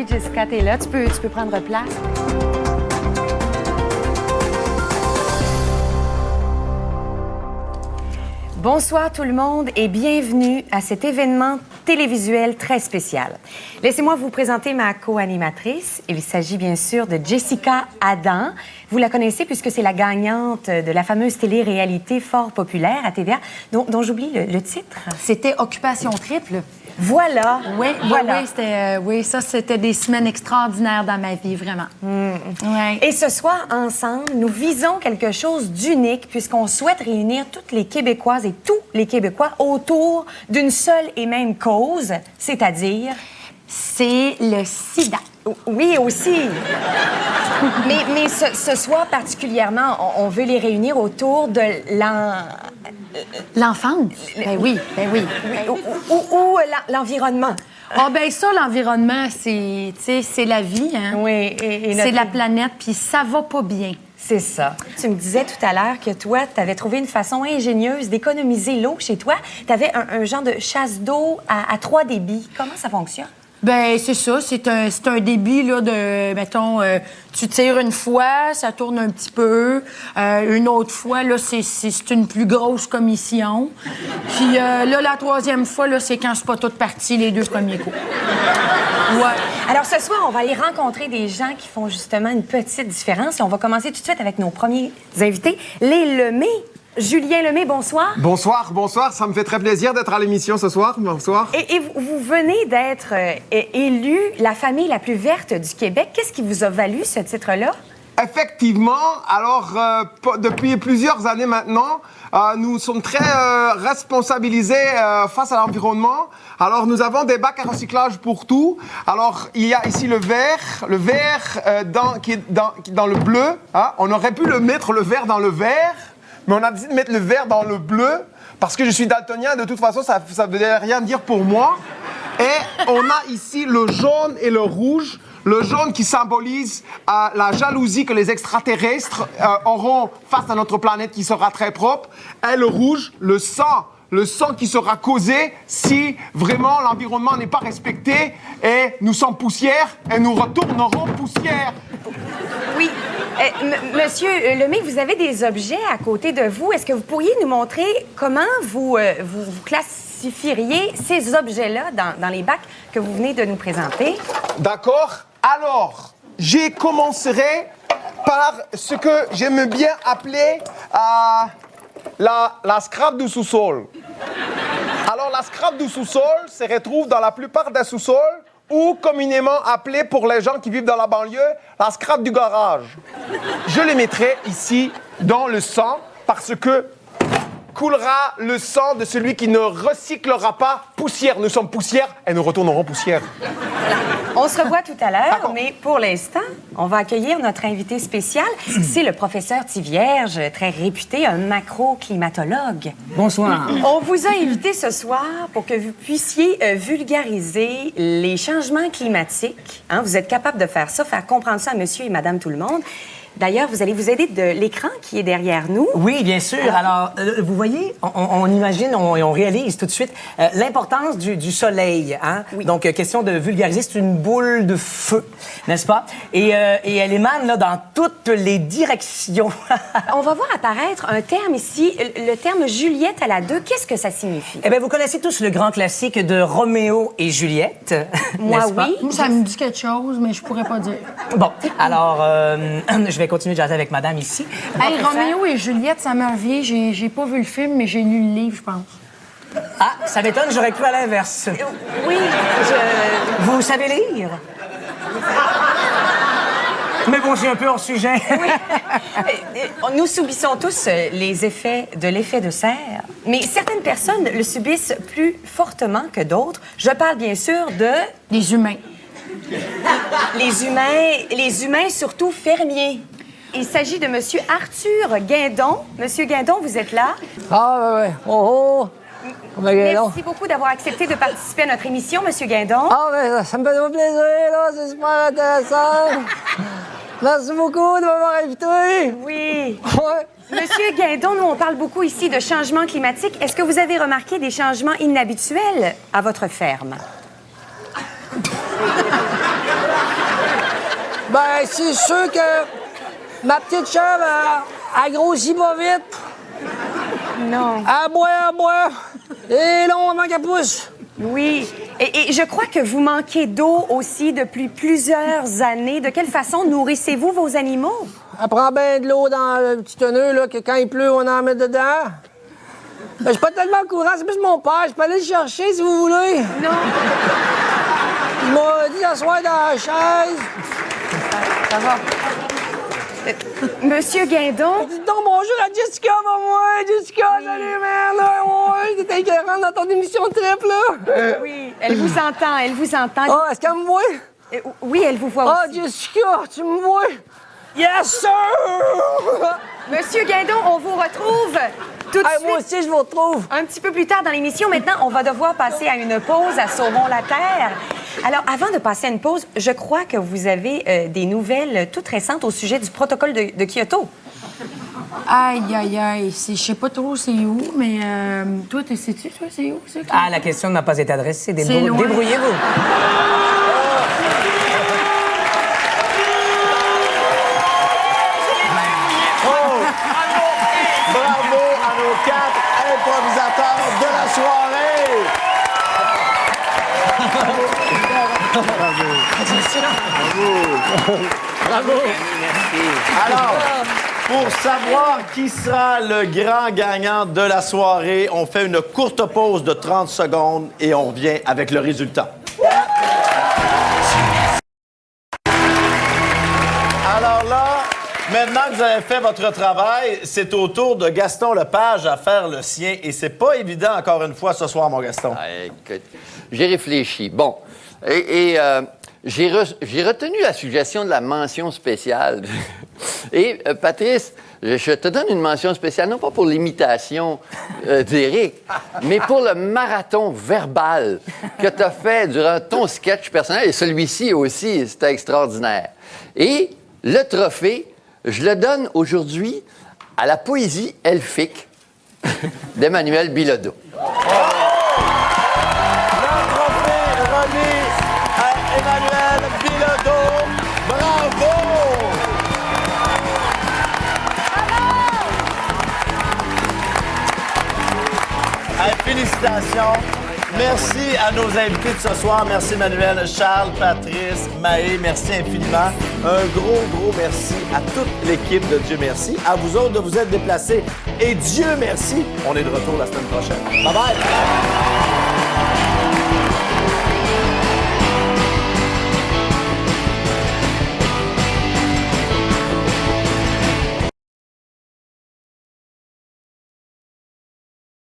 Oui, Jessica, t'es là. Tu peux prendre place. Bonsoir tout le monde et bienvenue à cet événement télévisuel très spécial. Laissez-moi vous présenter ma co-animatrice. Il s'agit bien sûr de Jessica Adam. Vous la connaissez puisque c'est la gagnante de la fameuse télé-réalité fort populaire à TVA, dont j'oublie le titre. C'était Occupation Triple. Voilà. Oui, voilà. Oui, ça, c'était des semaines extraordinaires dans ma vie, vraiment. Ouais. Et ce soir, ensemble, nous visons quelque chose d'unique puisqu'on souhaite réunir toutes les Québécoises et tous les Québécois autour d'une seule et même cause, c'est-à-dire... C'est le sida. Oui, aussi. mais ce soir, particulièrement, on veut les réunir autour de L'enfance? Ben oui. Ou l'environnement. Ah, ben ça, l'environnement, c'est la vie, hein? Oui. C'est la planète, puis ça va pas bien. C'est ça. Tu me disais tout à l'heure que toi, tu avais trouvé une façon ingénieuse d'économiser l'eau chez toi. Tu avais un genre de chasse d'eau à 3 débits. Comment ça fonctionne? Ben c'est ça. C'est un débit, là, de... Mettons, tu tires une fois, ça tourne un petit peu. Une autre fois, là, c'est une plus grosse commission. Puis là, la troisième fois, là, c'est quand c'est pas tout parti, les 2 premiers coups. Ouais. Alors, ce soir, on va aller rencontrer des gens qui font justement une petite différence. Et on va commencer tout de suite avec nos premiers invités, les Lemay. Julien Lemay, bonsoir. Bonsoir. Ça me fait très plaisir d'être à l'émission ce soir. Bonsoir. Et vous venez d'être élu la famille la plus verte du Québec. Qu'est-ce qui vous a valu ce titre-là? Effectivement, alors depuis plusieurs années maintenant, nous sommes très responsabilisés face à l'environnement. Alors nous avons des bacs à recyclage pour tout. Alors il y a ici le vert qui est dans le bleu. Hein? On aurait pu mettre le vert dans le vert, mais on a décidé de mettre le vert dans le bleu parce que je suis daltonien. De toute façon, ça ne veut rien dire pour moi. Et on a ici le jaune et le rouge. Le jaune qui symbolise la jalousie que les extraterrestres auront face à notre planète qui sera très propre. Et le rouge, le sang qui sera causé si vraiment l'environnement n'est pas respecté et nous sommes poussière et nous retournerons poussière. Oui. Monsieur Lemay, vous avez des objets à côté de vous. Est-ce que vous pourriez nous montrer comment vous classifieriez ces objets-là dans les bacs que vous venez de nous présenter? D'accord. Alors, je commencerai par ce que j'aime bien appeler la scrap du sous-sol. Alors, la scrap du sous-sol se retrouve dans la plupart des sous-sols ou communément appelée pour les gens qui vivent dans la banlieue, la scrap du garage. Je les mettrai ici dans le sang parce que coulera le sang de celui qui ne recyclera pas poussière. Nous sommes poussière et nous retournerons poussière. On se revoit tout à l'heure, D'accord. mais pour l'instant, on va accueillir notre invité spécial. C'est le professeur Tivierge, très réputé, un macroclimatologue. Bonsoir. On vous a invité ce soir pour que vous puissiez vulgariser les changements climatiques. Hein, vous êtes capable de faire ça, faire comprendre ça à monsieur et madame tout le monde. D'ailleurs, vous allez vous aider de l'écran qui est derrière nous. Oui, bien sûr. Alors, vous voyez, on imagine, on réalise tout de suite l'importance du soleil. Hein? Oui. Donc, question de vulgariser, c'est une boule de feu, n'est-ce pas? Et elle émane là, dans toutes les directions. On va voir apparaître un terme ici, le terme Juliette à la 2. Qu'est-ce que ça signifie? Eh bien, vous connaissez tous le grand classique de Roméo et Juliette, Moi, n'est-ce pas? oui. Ça me dit quelque chose, mais je pourrais pas dire. Bon, alors, je vais continuer de jaser avec madame ici. Hey, Roméo et Juliette, ça me revient. J'ai pas vu le film, mais j'ai lu le livre, je pense. Ah, ça m'étonne, j'aurais cru à l'inverse. Oui, Vous savez lire? Mais bon, j'ai un peu hors sujet. Nous subissons tous les effets de l'effet de serre, mais certaines personnes le subissent plus fortement que d'autres. Je parle bien sûr de... Les humains. Les humains surtout fermiers. Il s'agit de Monsieur Arthur Guindon. Monsieur Guindon, vous êtes là. Ah, ouais. Oh. Merci beaucoup d'avoir accepté de participer à notre émission, Monsieur Guindon. Ah, mais ça me fait plaisir, là. C'est super intéressant. Merci beaucoup de m'avoir invité. Oui. Ouais. Monsieur Guindon, nous, on parle beaucoup ici de changement climatique. Est-ce que vous avez remarqué des changements inhabituels à votre ferme? Ben, c'est sûr que ma petite chèvre, elle grossit pas vite. Non. Elle boit. Et long avant qu'elle pousse. Oui. Et je crois que vous manquez d'eau aussi depuis plusieurs années. De quelle façon nourrissez-vous vos animaux? Elle prend bien de l'eau dans le petit tonneau, là, que quand il pleut, on en met dedans. Ben, je suis pas tellement au courant, c'est plus mon père. Je peux aller le chercher si vous voulez. Non. Il m'a dit d'asseoir dans la chaise. Ça va. Monsieur Guindon? Dis donc bonjour à Jessica, moi. Jessica, salut, man. Ouais, t'étais écœurante dans ton émission de trip, là. Oui, elle vous entend, elle vous entend. Ah, est-ce qu'elle me voit? Oui, elle vous voit Ah, aussi. Jessica, tu me vois? Yes, sir! Monsieur Guindon, on vous retrouve tout de Hey, suite. moi aussi, je vous retrouve. Un petit peu plus tard dans l'émission, maintenant, on va devoir passer à une pause à Sauvons la Terre. Alors, avant de passer à une pause, je crois que vous avez des nouvelles toutes récentes au sujet du protocole de Kyoto. Aïe, aïe, aïe. Je sais pas trop c'est où, mais toi, sais-tu, toi, c'est où, ça? Ah, la question ne m'a pas été adressée. C'est loin. Débrouillez-vous. Bravo à nos 4 improvisateurs de la soirée! Bravo! Alors, pour savoir qui sera le grand gagnant de la soirée, on fait une courte pause de 30 secondes et on revient avec le résultat. Alors là, maintenant que vous avez fait votre travail, c'est au tour de Gaston Lepage à faire le sien. Et c'est pas évident, encore une fois, ce soir, mon Gaston. Ah, écoute, j'ai réfléchi. Bon, j'ai retenu la suggestion de la mention spéciale. Et, Patrice, je te donne une mention spéciale, non pas pour l'imitation d'Éric, mais pour le marathon verbal que tu as fait durant ton sketch personnel. Et celui-ci aussi, c'était extraordinaire. Et le trophée, je le donne aujourd'hui à la poésie elfique d'Emmanuel Bilodeau. Le trophée remis à Emmanuel Bilodeau. Bravo! Hey, félicitations. Merci à nos invités de ce soir. Merci Emmanuel, Charles, Patrice, Maë. Merci infiniment. Un gros merci à toute l'équipe de Dieu merci. À vous autres de vous être déplacés. Et Dieu merci. On est de retour la semaine prochaine. Bye bye!